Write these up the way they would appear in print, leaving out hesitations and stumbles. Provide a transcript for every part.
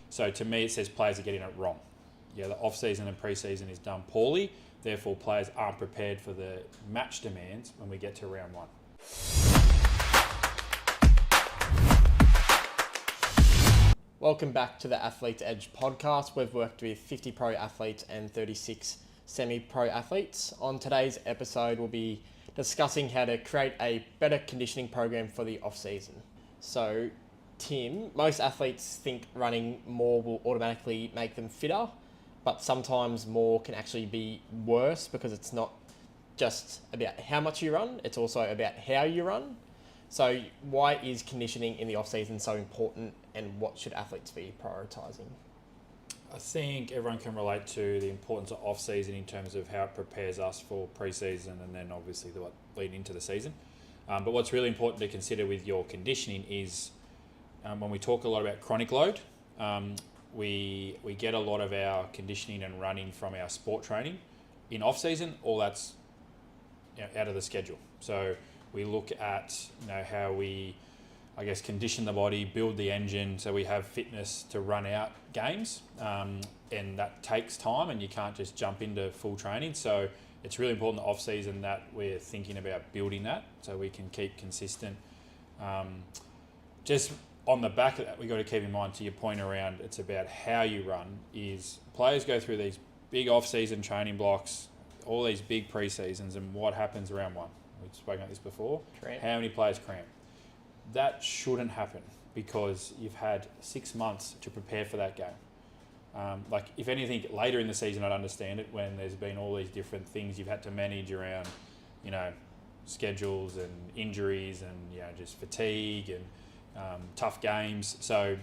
So to me, it says players are getting it wrong. Yeah, the off-season and pre-season is done poorly. Therefore, players aren't prepared for the match demands when we get to round one. Welcome back to the Athletes Edge podcast. We've worked with 50 pro athletes and 36 semi-pro athletes. On today's episode, we'll be discussing how to create a better conditioning program for the off-season. So, Tim, most athletes think running more will automatically make them fitter, but sometimes more can actually be worse because it's not just about how much you run, it's also about how you run. So why is conditioning in the off-season so important, and what should athletes be prioritising? I think everyone can relate to the importance of off-season in terms of how it prepares us for pre-season and then obviously what lead into the season. But what's really important to consider with your conditioning is when we talk a lot about chronic load, we get a lot of our conditioning and running from our sport training. In off-season, all that's out of the schedule. So we look at how we, condition the body, build the engine so we have fitness to run out games. And that takes time, and you can't just jump into full training. So it's really important off season that we're thinking about building that so we can keep consistent. Just on the back of that, we've got to keep in mind, to your point around it's about how you run, is players go through these big off-season training blocks, all these big pre-seasons, and what happens around one. We've spoken about this before. Cramp. How many players cramp? That shouldn't happen because you've had 6 months to prepare for that game. If anything, later in the season, I'd understand it when there's been all these different things you've had to manage around, schedules and injuries and, just fatigue and tough games. So,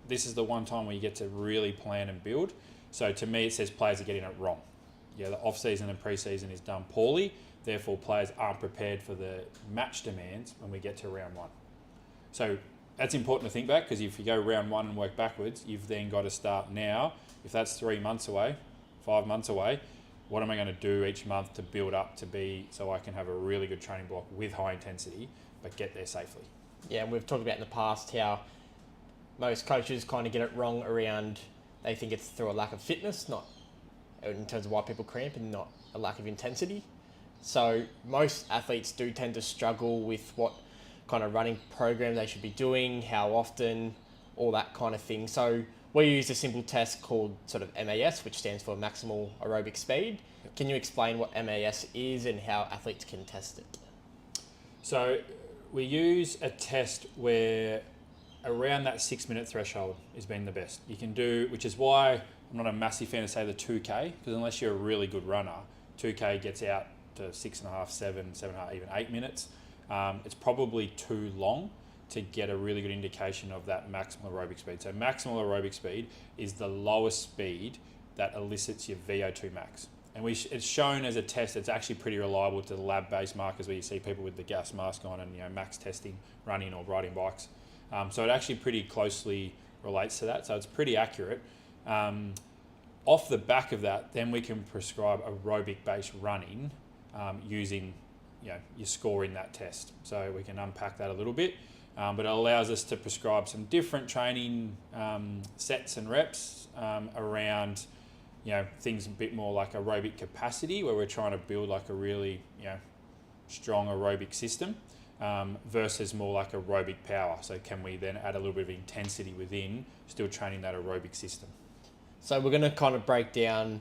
this is the one time where you get to really plan and build. So to me, it says players are getting it wrong. Yeah, the off-season and pre-season is done poorly. Therefore, players aren't prepared for the match demands when we get to round one. So that's important to think back, because if you go round one and work backwards, you've then got to start now. If that's 3 months away, 5 months away, what am I going to do each month to build up to be so I can have a really good training block with high intensity, but get there safely? Yeah, and we've talked about in the past how most coaches kind of get it wrong around, they think it's through a lack of fitness, not in terms of why people cramp, and not a lack of intensity. So most athletes do tend to struggle with what kind of running program they should be doing, how often, all that kind of thing. So we use a simple test called sort of MAS, which stands for maximal aerobic speed. Yep. Can you explain what MAS is and how athletes can test it? So we use a test where around that 6 minute threshold has been the best you can do, which is why I'm not a massive fan of, say, the 2K, because unless you're a really good runner, 2K gets out to 6.5, 7.5, even 8 minutes. It's probably too long to get a really good indication of that maximal aerobic speed. So maximal aerobic speed is the lowest speed that elicits your VO2 max. And it's shown as a test that's actually pretty reliable to the lab-based markers where you see people with the gas mask on and max testing, running or riding bikes. So it actually pretty closely relates to that. So it's pretty accurate. Off the back of that, then we can prescribe aerobic-based running using your score in that test. So we can unpack that a little bit. But it allows us to prescribe some different training sets and reps around things a bit more like aerobic capacity, where we're trying to build like a really, strong aerobic system versus more like aerobic power. So can we then add a little bit of intensity within, still training that aerobic system? So we're going to kind of break down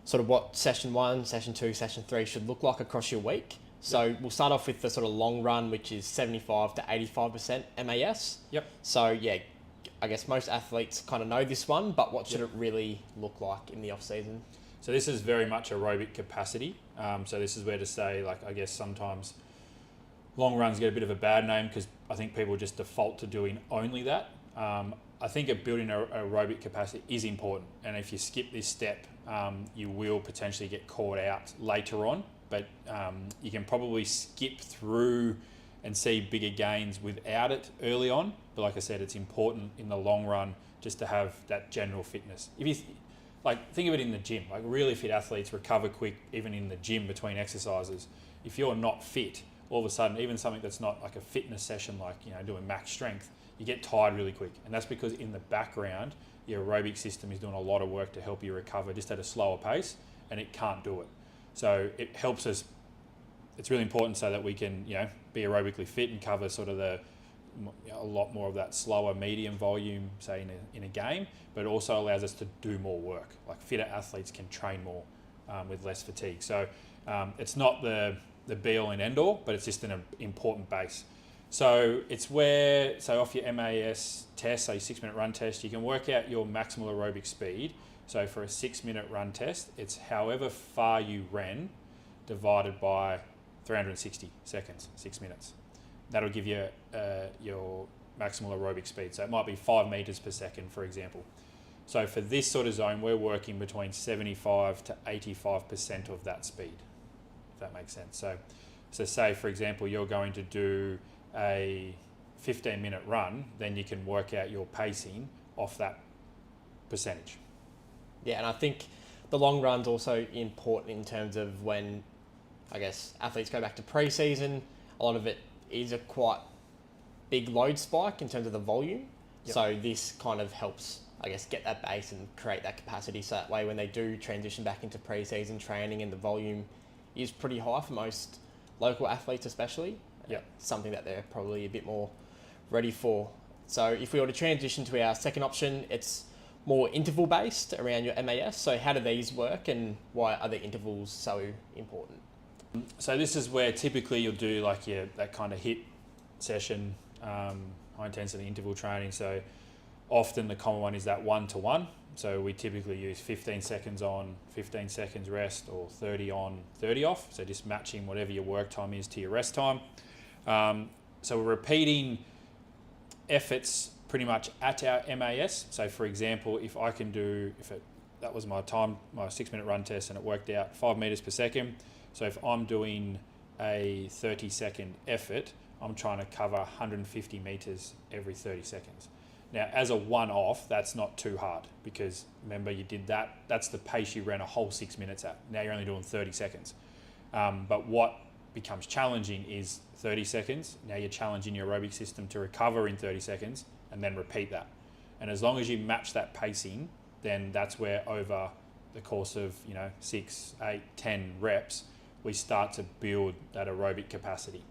sort of what session 1, session 2, session 3 should look like across your week. So we'll start off with the sort of long run, which is 75 to 85% MAS. Yep. So I guess most athletes kind of know this one, but what should it really look like in the off season? So this is very much aerobic capacity. So this is where to say, sometimes long runs get a bit of a bad name because I think people just default to doing only that. I think building aerobic capacity is important, and if you skip this step, you will potentially get caught out later on. But you can probably skip through and see bigger gains without it early on. But like I said, it's important in the long run just to have that general fitness. If you think of it in the gym, really fit athletes recover quick even in the gym between exercises. If you're not fit, all of a sudden, even something that's not like a fitness session, doing max strength, you get tired really quick. And that's because in the background, your aerobic system is doing a lot of work to help you recover just at a slower pace, and it can't do it. So it helps us. It's really important so that we can, be aerobically fit and cover sort of a lot more of that slower medium volume, say in a game, but it also allows us to do more work. Like fitter athletes can train more with less fatigue. So it's not the be all and end all, but it's just an important base. So it's off your MAS test, say 6-minute run test, you can work out your maximal aerobic speed. So for a 6-minute run test, it's however far you ran divided by 360 seconds, 6 minutes. That'll give you your maximal aerobic speed. So it might be 5 meters per second, for example. So for this sort of zone, we're working between 75 to 85% of that speed, if that makes sense. So say, for example, you're going to do a 15-minute run, then you can work out your pacing off that percentage. Yeah, and I think the long run's also important in terms of when, I guess, athletes go back to pre-season. A lot of it is a quite big load spike in terms of the volume. Yep. So this kind of helps, I guess, get that base and create that capacity. So that way when they do transition back into pre-season training and the volume is pretty high for most local athletes especially, yep, something that they're probably a bit more ready for. So if we were to transition to our second option, it's more interval based around your MAS. So how do these work and why are the intervals so important? So this is where typically you'll do like that kind of HIIT session, high intensity interval training. So often the common one is that 1-to-1. So we typically use 15 seconds on, 15 seconds rest, or 30 on, 30 off. So just matching whatever your work time is to your rest time. So we're repeating efforts pretty much at our MAS. So for example, if that was my 6-minute run test and it worked out 5 meters per second. So if I'm doing a 30-second effort, I'm trying to cover 150 meters every 30 seconds. Now, as a one-off, that's not too hard because remember you did that. That's the pace you ran a whole 6 minutes at. Now you're only doing 30 seconds. But what becomes challenging is 30 seconds. Now you're challenging your aerobic system to recover in 30 seconds and then repeat that. And as long as you match that pacing, then that's where over the course of 6, 8, 10 reps, we start to build that aerobic capacity.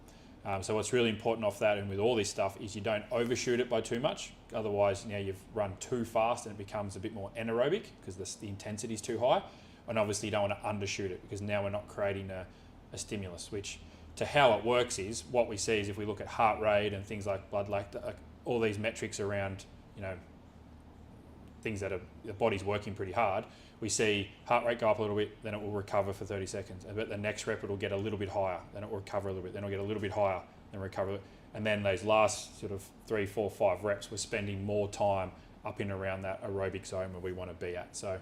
So what's really important off that and with all this stuff is you don't overshoot it by too much. Otherwise, you've run too fast and it becomes a bit more anaerobic because the intensity is too high. And obviously you don't want to undershoot it because now we're not creating a stimulus, which to how it works is what we see is if we look at heart rate and things like blood lactate, all these metrics around, things that the body's working pretty hard, we see heart rate go up a little bit, then it will recover for 30 seconds. But the next rep, it'll get a little bit higher, then it will recover a little bit, then it'll get a little bit higher, then recover. And then those last sort of 3, 4, 5 reps, we're spending more time up in around that aerobic zone where we want to be at. So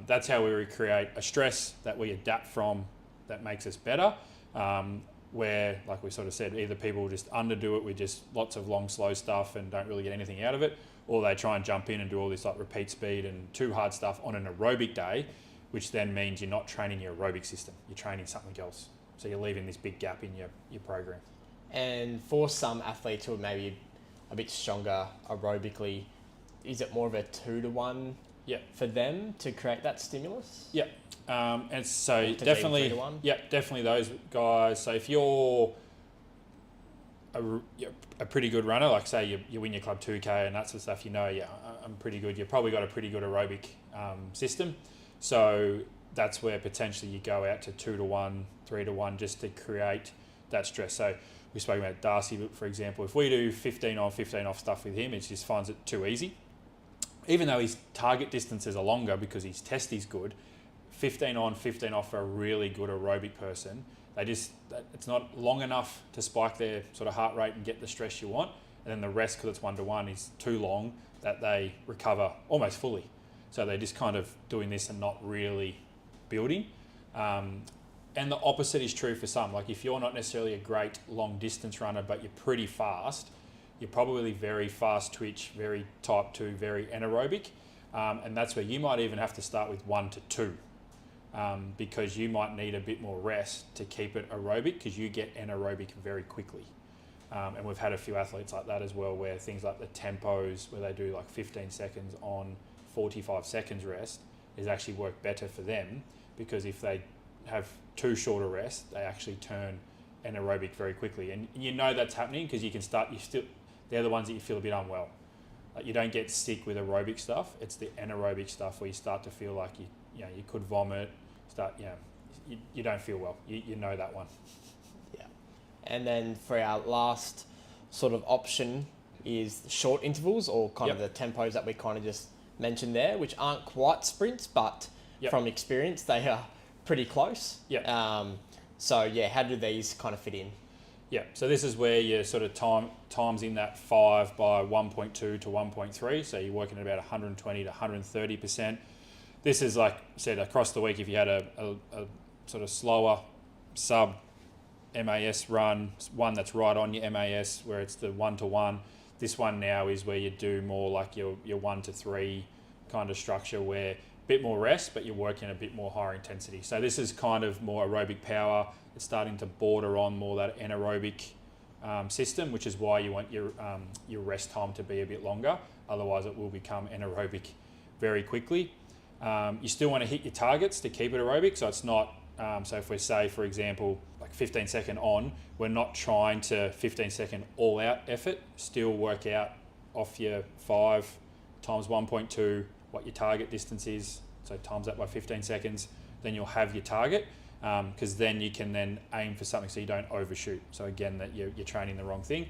that's how we recreate a stress that we adapt from that makes us better. Where, like we sort of said, either people just underdo it with just lots of long, slow stuff and don't really get anything out of it, or they try and jump in and do all this like repeat speed and too hard stuff on an aerobic day, which then means you're not training your aerobic system, you're training something else. So you're leaving this big gap in your program. And for some athletes who are maybe a bit stronger aerobically, is it more of a 2-to-1 for them to create that stimulus? Yeah. And so definitely, definitely those guys. So if you're a pretty good runner, like say you win your club 2K and that sort of stuff, I'm pretty good. You've probably got a pretty good aerobic system. So that's where potentially you go out to 2-to-1, 3-to-1 just to create that stress. So we spoke about Darcy, for example. If we do 15 on, 15 off stuff with him, it just finds it too easy. Even though his target distances are longer because his test is good, 15 on, 15 off for a really good aerobic person, it's not long enough to spike their sort of heart rate and get the stress you want. And then the rest, because it's 1-to-1, is too long that they recover almost fully. So they're just kind of doing this and not really building. And the opposite is true for some. Like if you're not necessarily a great long distance runner, but you're pretty fast, you're probably very fast twitch, very type 2, very anaerobic. And that's where you might even have to start with 1-to-2. Because you might need a bit more rest to keep it aerobic because you get anaerobic very quickly. And we've had a few athletes like that as well, where things like the tempos, where they do like 15 seconds on 45 seconds rest, is actually work better for them, because if they have too short a rest, they actually turn anaerobic very quickly. And you know that's happening because you can start, they're the ones that you feel a bit unwell. Like you don't get sick with aerobic stuff. It's the anaerobic stuff where you start to feel like you could vomit, you don't feel well. You know that one. Yeah. And then for our last sort of option is short intervals, or kind of the tempos that we kind of just mentioned there, which aren't quite sprints, but from experience, they are pretty close. So how do these kind of fit in? Yeah, so this is where you sort of times in that 5 by 1.2 to 1.3. So you're working at about 120 to 130%. This is, like I said, across the week, if you had a sort of slower sub MAS run, one that's right on your MAS, where it's the 1-to-1. This one now is where you do more like your 1-to-3 kind of structure, where a bit more rest, but you're working a bit more higher intensity. So this is kind of more aerobic power. It's starting to border on more that anaerobic system, which is why you want your rest time to be a bit longer. Otherwise, it will become anaerobic very quickly. You still want to hit your targets to keep it aerobic. So it's not, so if we say, for example, like 15 second on, we're not trying to 15 second all out effort, still work out off your 5 times 1.2, what your target distance is. So times that by 15 seconds, then you'll have your target. Because then you can then aim for something so you don't overshoot. So again, that you're training the wrong thing.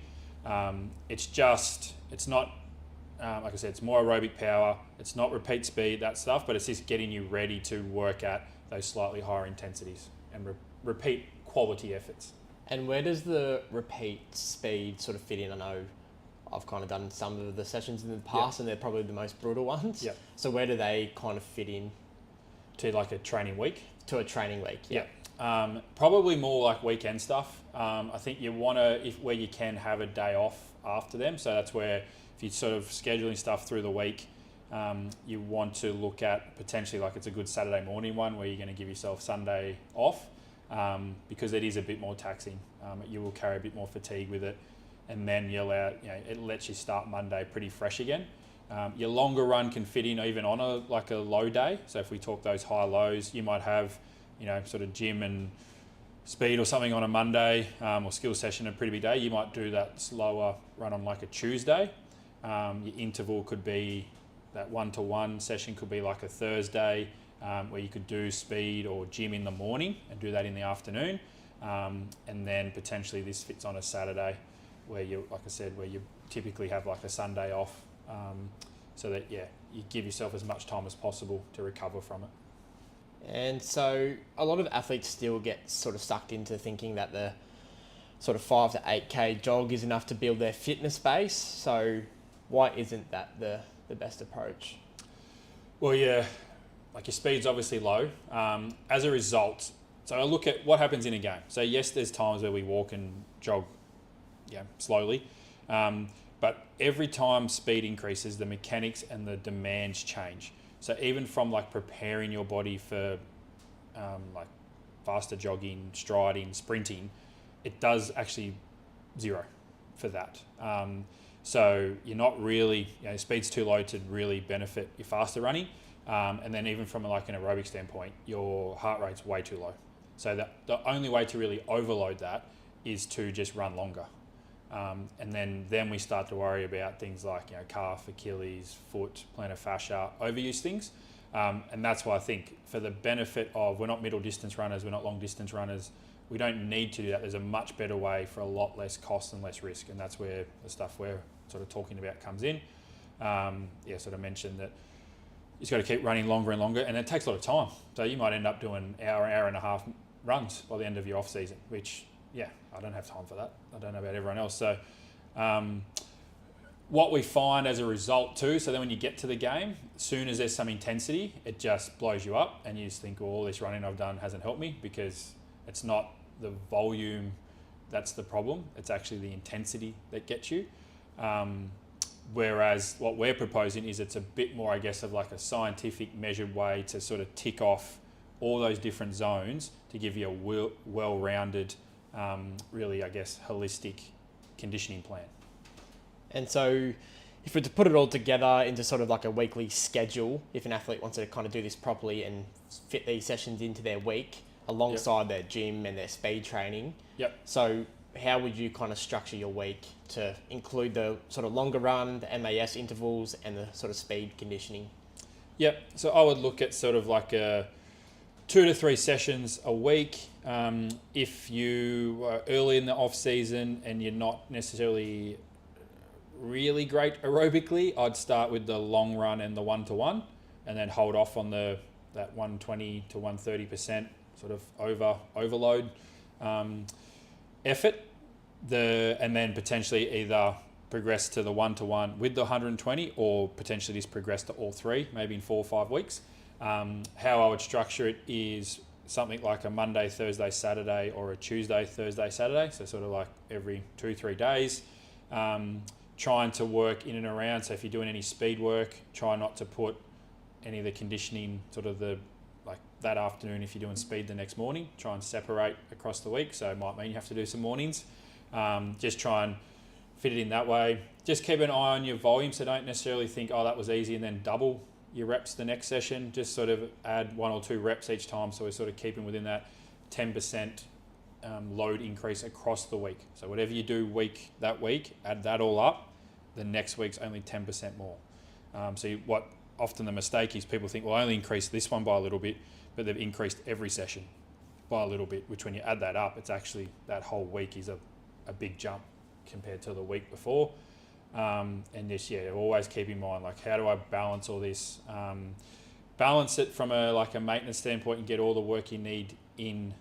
It's not, like I said, it's more aerobic power. It's not repeat speed, that stuff, but it's just getting you ready to work at those slightly higher intensities and repeat quality efforts. And where does the repeat speed sort of fit in? I know I've kind of done some of the sessions in the past, and they're probably the most brutal ones. Yep. So where do they kind of fit in? To like a training week? To a training week, probably more like weekend stuff. I think you want to, where you can, have a day off after them. So that's where, if you're sort of scheduling stuff through the week, you want to look at potentially, like, it's a good Saturday morning one where you're going to give yourself Sunday off, because it is a bit more taxing. You will carry a bit more fatigue with it, and then it lets you start Monday pretty fresh again. Your longer run can fit in even on a low day. So if we talk those high lows, you might have, sort of gym and speed or something on a Monday, or skill session a pretty big day. You might do that slower run on like a Tuesday. Your interval could be that 1-to-1 session, could be like a Thursday, where you could do speed or gym in the morning and do that in the afternoon. And then potentially this fits on a Saturday, where you typically have like a Sunday off. So that you give yourself as much time as possible to recover from it. And so a lot of athletes still get sort of sucked into thinking that the sort of 5 to 8k jog is enough to build their fitness base. So why isn't that the best approach? Well, like your speed's obviously low. As a result, so I look at what happens in a game. So yes, there's times where we walk and jog slowly. But every time speed increases, the mechanics and the demands change. So even from like preparing your body for like faster jogging, striding, sprinting, it does actually zero for that. So you're not really, speed's too low to really benefit your faster running. And then even from like an aerobic standpoint, your heart rate's way too low. So the only way to really overload that is to just run longer. And then we start to worry about things like calf, Achilles, foot, plantar fascia, overuse things. And that's why I think, for the benefit of, we're not middle distance runners, we're not long distance runners, we don't need to do that. There's a much better way for a lot less cost and less risk. And that's where the stuff we're sort of talking about comes in. Sort of mentioned that you just got to keep running longer and longer, and it takes a lot of time. So you might end up doing hour and a half runs by the end of your off season, which I don't have time for that. I don't know about everyone else. So what we find as a result too, so then when you get to the game, as soon as there's some intensity, it just blows you up, and you just think, all this running I've done hasn't helped me, because it's not the volume that's the problem. It's actually the intensity that gets you. Whereas what we're proposing is, it's a bit more, I guess, of like a scientific measured way to sort of tick off all those different zones to give you a well-rounded, really, I guess, holistic conditioning plan. And so if we're to put it all together into sort of like a weekly schedule, if an athlete wants to kind of do this properly and fit these sessions into their week alongside their gym and their speed training. Yep. So how would you kind of structure your week to include the sort of longer run, the MAS intervals, and the sort of speed conditioning? Yep. So I would look at sort of like 2 to 3 sessions a week. If you are early in the off season and you're not necessarily really great aerobically, I'd start with the long run and the 1-to-1, and then hold off on that 120 to 130% sort of overload effort. And then potentially either progress to the 1-to-1 with the 120, or potentially just progress to all 3, maybe in 4 or 5 weeks. How I would structure it is something like a Monday, Thursday, Saturday, or a Tuesday, Thursday, Saturday. So sort of like every 2-3 days. Trying to work in and around. So if you're doing any speed work, try not to put any of the conditioning sort of that afternoon. If you're doing speed the next morning, try and separate across the week. So it might mean you have to do some mornings. Just try and fit it in that way. Just keep an eye on your volume. So don't necessarily think, oh, that was easy, and then double your reps the next session. Just sort of add 1 or 2 reps each time. So we're sort of keeping within that 10% load increase across the week. So whatever you do that week, add that all up. The next week's only 10% more. What often the mistake is, people think, well, I only increased this one by a little bit, but they've increased every session by a little bit, which when you add that up, it's actually that whole week is a big jump compared to the week before. And this, always keep in mind, like, how do I balance all this? Balance it from a maintenance standpoint and get all the work you need in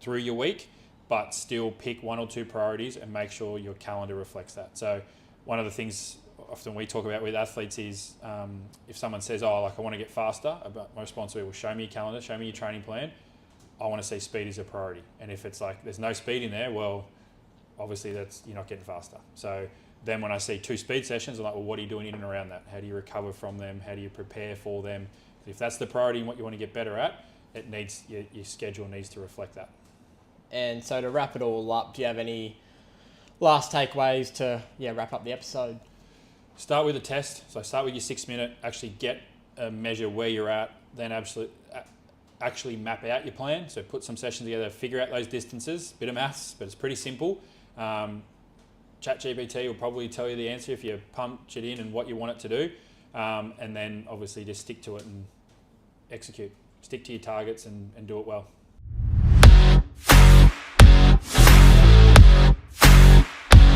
through your week, but still pick 1 or 2 priorities and make sure your calendar reflects that. So one of the things often we talk about with athletes is if someone says, I want to get faster, my response will be, well, show me your calendar, show me your training plan. I want to see speed as a priority. And if it's like there's no speed in there, well, obviously you're not getting faster. So then when I see 2 speed sessions, I'm like, well, what are you doing in and around that? How do you recover from them? How do you prepare for them? If that's the priority and what you want to get better at, your schedule needs to reflect that. And so to wrap it all up, do you have any last takeaways to wrap up the episode? Start with a test. So start with your 6-minute, actually get a measure where you're at, then actually map out your plan. So put some sessions together, figure out those distances, bit of maths, but it's pretty simple. ChatGPT will probably tell you the answer if you punch it in and what you want it to do. And then obviously just stick to it and execute. Stick to your targets and do it well.